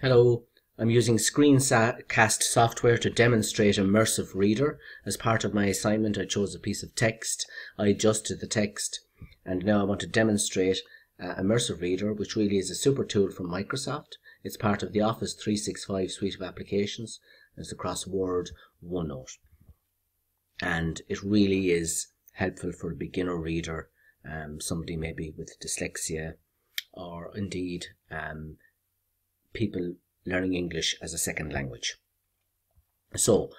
Hello, I'm using screencast software to demonstrate Immersive Reader. As part of my assignment, I chose a piece of text, I adjusted the text, and now I want to demonstrate Immersive Reader, which really is a super tool from Microsoft. It's part of the Office 365 suite of applications. It's across Word, OneNote. And it really is helpful for a beginner reader, somebody maybe with dyslexia, or indeed people learning English as a second language. So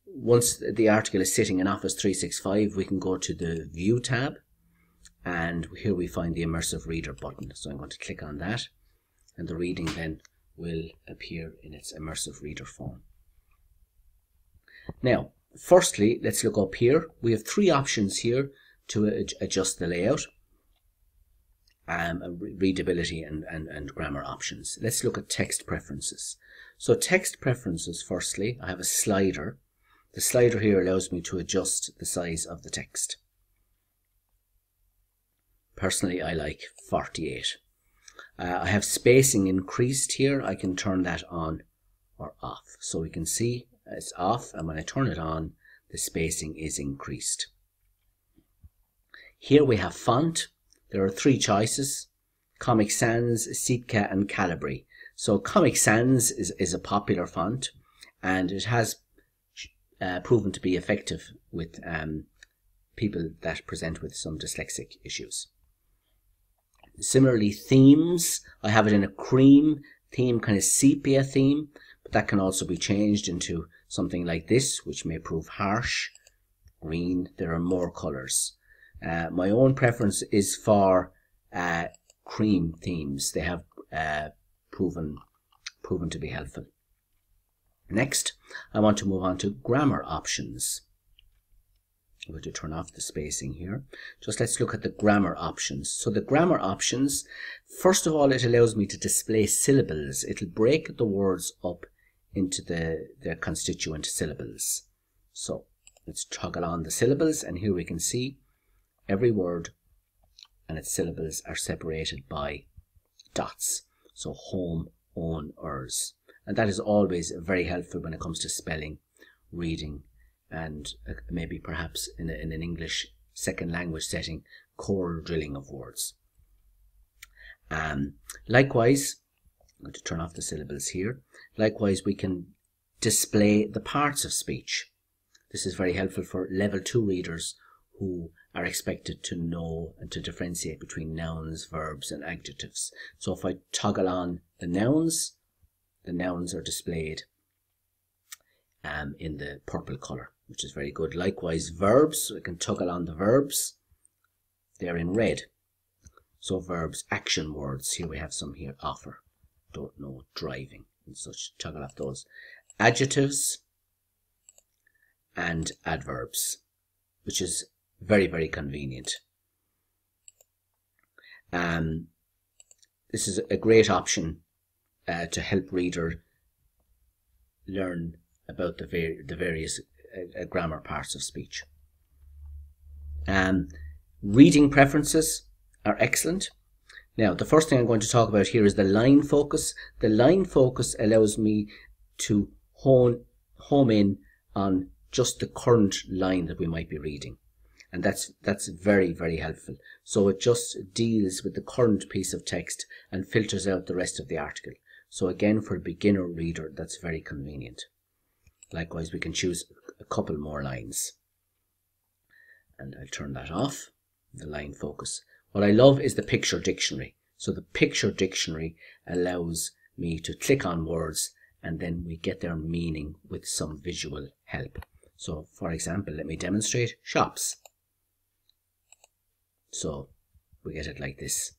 once the article is sitting in Office 365, we can go to the View tab, and here we find the Immersive Reader button. So I'm going to click on that, and the reading then will appear in its Immersive Reader form. Now, firstly, let's look up here. We have three options here to adjust the layout. Readability and grammar options. Let's look at text preferences. So text preferences, firstly, I have a slider. The slider here allows me to adjust the size of the text. Personally, I like 48. I have spacing increased here. I can turn that on or off. So we can see it's off, and when I turn it on, the spacing is increased. Here we have font. There are three choices: Comic Sans, Sitka and Calibri. So Comic Sans is a popular font, and it has proven to be effective with people that present with some dyslexic issues. Similarly, themes, I have it in a cream theme, kind of sepia theme, but that can also be changed into something like this, which may prove harsh. Green, there are more colours. My own preference is for cream themes. They have proven to be helpful. Next, I want to move on to grammar options. I'm going to turn off the spacing here. Just let's look at the grammar options. So the grammar options, first of all, it allows me to display syllables. It'll break the words up into their constituent syllables. So let's toggle on the syllables, and here we can see every word and its syllables are separated by dots. So home, own, ers. And that is always very helpful when it comes to spelling, reading, and maybe perhaps in an English second language setting, core drilling of words. Likewise, I'm going to turn off the syllables here. Likewise, we can display the parts of speech. This is very helpful for level 2 readers who are expected to know and to differentiate between nouns, verbs and adjectives. So if I toggle on the nouns are displayed in the purple colour, which is very good. Likewise, verbs, I can toggle on the verbs, they're in red. So verbs, action words, here we have some here: offer, don't know, driving and such. Toggle off those. Adjectives and adverbs, which is very, very convenient. This is a great option to help reader learn about the various grammar parts of speech. Reading preferences are excellent. Now, the first thing I'm going to talk about here is the line focus. The line focus allows me to home in on just the current line that we might be reading. And that's very, very helpful. So it just deals with the current piece of text and filters out the rest of the article. So again, for a beginner reader, that's very convenient. Likewise, we can choose a couple more lines. And I'll turn that off, the line focus. What I love is the picture dictionary. So the picture dictionary allows me to click on words, and then we get their meaning with some visual help. So for example, let me demonstrate shops. So we get it like this.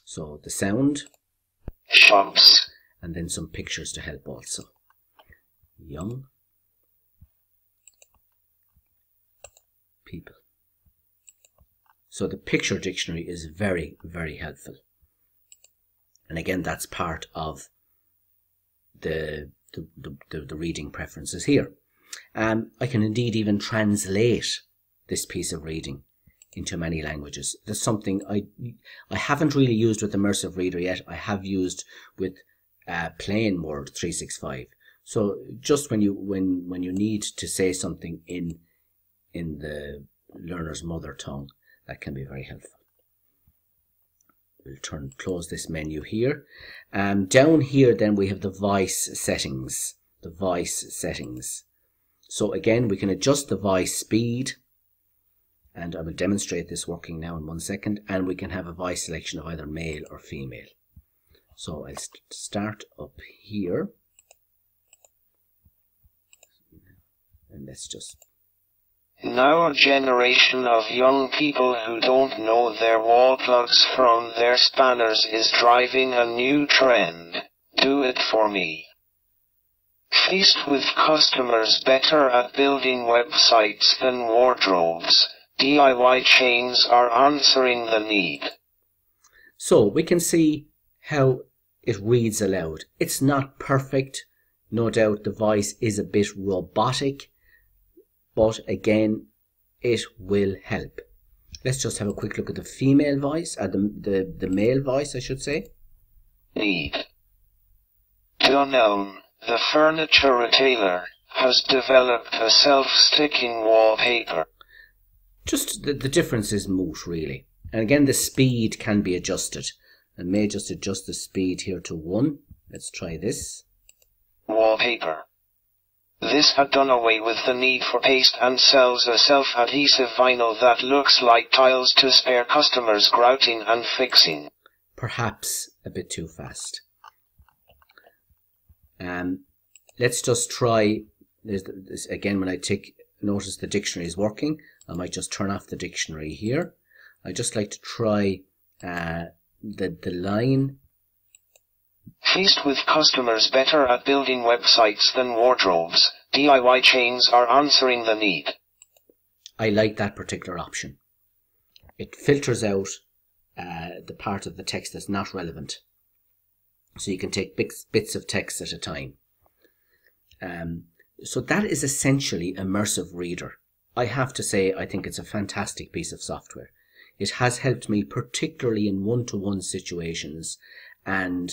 So the sound, shops, and then some pictures to help also. Young people. So the picture dictionary is very, very helpful. And again, that's part of the reading preferences here. I can indeed even translate this piece of reading into many languages. That's something I haven't really used with Immersive Reader yet. I have used with plain word 365. So just when you need to say something in the learner's mother tongue, that can be very helpful. We'll close this menu here. Down here then we have the voice settings. The voice settings. So again, we can adjust the voice speed, and I will demonstrate this working now in 1 second, and we can have a voice selection of either male or female. So I'll start up here, and let's just... Now a generation of young people who don't know their wall plugs from their spanners is driving a new trend. Do it for me. Faced with customers better at building websites than wardrobes, DIY chains are answering the need. So we can see how it reads aloud. It's not perfect. No doubt the voice is a bit robotic, but again, it will help. Let's just have a quick look at the female voice, the male voice, I should say. Need. Dunelm, the furniture retailer, has developed a self-sticking wallpaper. Just the difference is moot, really. And again, the speed can be adjusted. I may just adjust the speed here to 1. Let's try this. Wallpaper. This had done away with the need for paste and sells a self-adhesive vinyl that looks like tiles to spare customers grouting and fixing. Perhaps a bit too fast. Let's just try this again. When I notice the dictionary is working, I might just turn off the dictionary here. I just like to try the line. Faced with customers better at building websites than wardrobes, DIY chains are answering the need. I like that particular option. It filters out the part of the text that's not relevant. So you can take bits of text at a time. So that is essentially Immersive Reader. I have to say, I think it's a fantastic piece of software. It has helped me particularly in one-to-one situations, and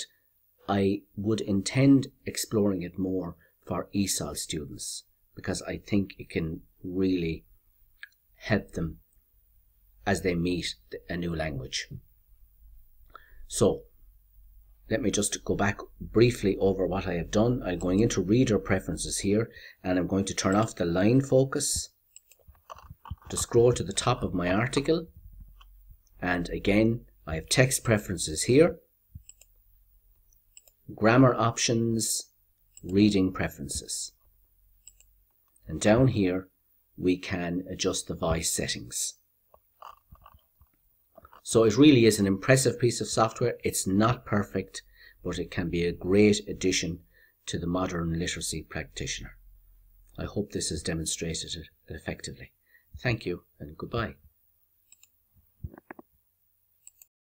I would intend exploring it more for ESOL students, because I think it can really help them as they meet a new language. So let me just go back briefly over what I have done. I'm going into reader preferences here, and I'm going to turn off the line focus to scroll to the top of my article. And again, I have text preferences here, grammar options, reading preferences. And down here, we can adjust the voice settings. So it really is an impressive piece of software. It's not perfect, but it can be a great addition to the modern literacy practitioner. I hope this has demonstrated it effectively. Thank you and goodbye.